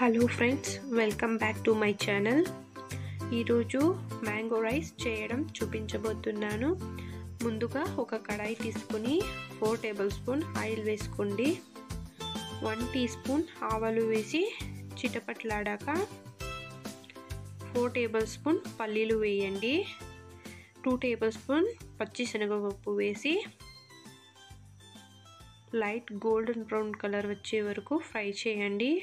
Hello friends, welcome back to my channel. ఈరోజు mango rice చేయడం చూపించబోతున్నాను. ముందుగా ఒక కడాయి తీసుకొని 4 టేబుల్ స్పూన్ ఆయిల్ వేసుకోండి. 1 టీ స్పూన్ ఆవాలు వేసి చిటపట్లాడాక 4 టేబుల్ స్పూన్ పల్లీలు వేయండి. 2 టేబుల్ స్పూన్ పచ్చిశనగపప్పు వేసి లైట్ గోల్డెన్ బ్రౌన్ కలర్ వచ్చే వరకు ఫ్రై చేయండి.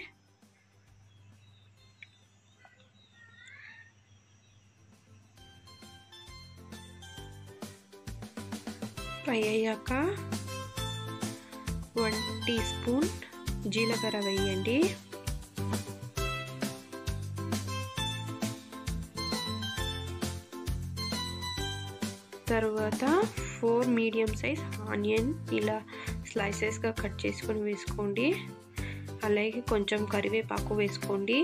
ఫ్రై అయ్యాక 1 టీ స్పూన్ జీలకర్ర వేయండి. తర్వాత 4 మీడియం సైజ్ ఆనియన్ ఇలా స్లైసెస్గా కట్ చేసుకొని వేసుకోండి. అలాగే కొంచెం కరివేపాకు వేసుకోండి.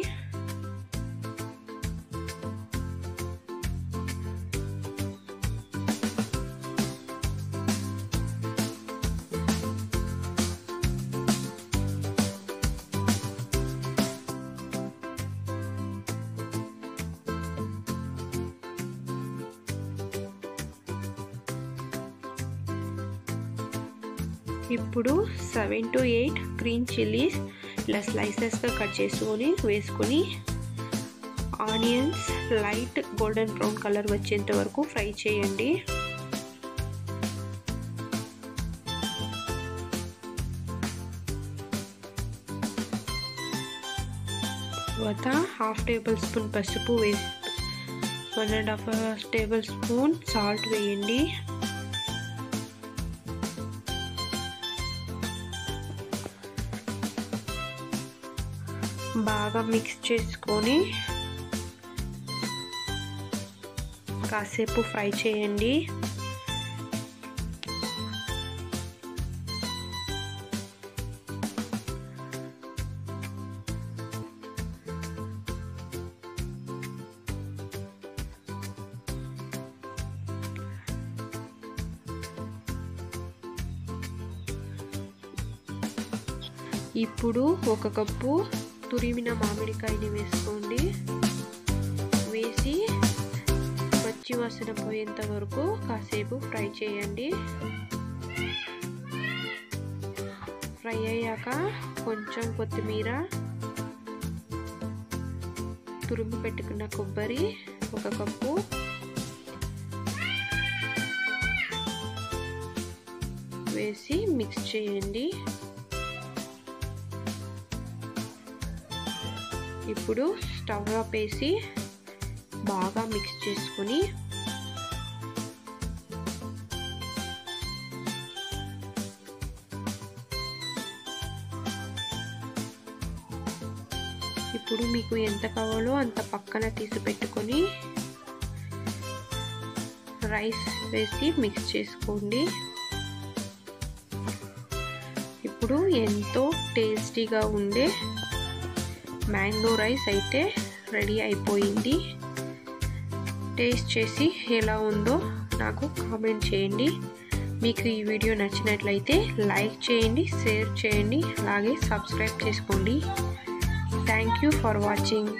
ఇప్పుడు 7 to 8 గ్రీన్ చిల్లీస్ ఇలా స్లైసెస్గా కట్ చేసుకొని వేసుకొని onions light golden brown colour వచ్చేంత వరకు ఫ్రై చేయండి. తర్వాత 1/2 టేబుల్ స్పూన్ పసుపు వేసి 1.5 టేబుల్ స్పూన్ సాల్ట్ వేయండి. బాగా మిక్స్ చేసుకొని కాసేపు ఫ్రై చేయండి. ఇప్పుడు 1 కప్పు తురిమిన మామిడికాయని వేసుకోండి. వేసి పచ్చి వాసన పోయేంత వరకు కాసేపు ఫ్రై చేయండి. ఫ్రై అయ్యాక కొంచెం కొత్తిమీర, తురిమి పెట్టుకున్న కొబ్బరి 1 కప్పు, వేసి మిక్స్ చేయండి. ఇప్పుడు స్టవ్ ఆపేసి బాగా మిక్స్ చేసుకొని ఇప్పుడు మీకు ఎంత కావాలో అంత పక్కన తీసి పెట్టుకొని రైస్ వేసి మిక్స్ చేసుకోండి. ఇప్పుడు ఎంతో టేస్టీగా ఉండే మ్యాంగో రైస్ అయితే రెడీ అయిపోయింది. టేస్ట్ చేసి ఎలా ఉందో నాకు కామెంట్ చేయండి. మీకు ఈ వీడియో నచ్చినట్లయితే లైక్ చేయండి, షేర్ చేయండి, అలాగే సబ్స్క్రైబ్ చేసుకోండి. Thank you for watching.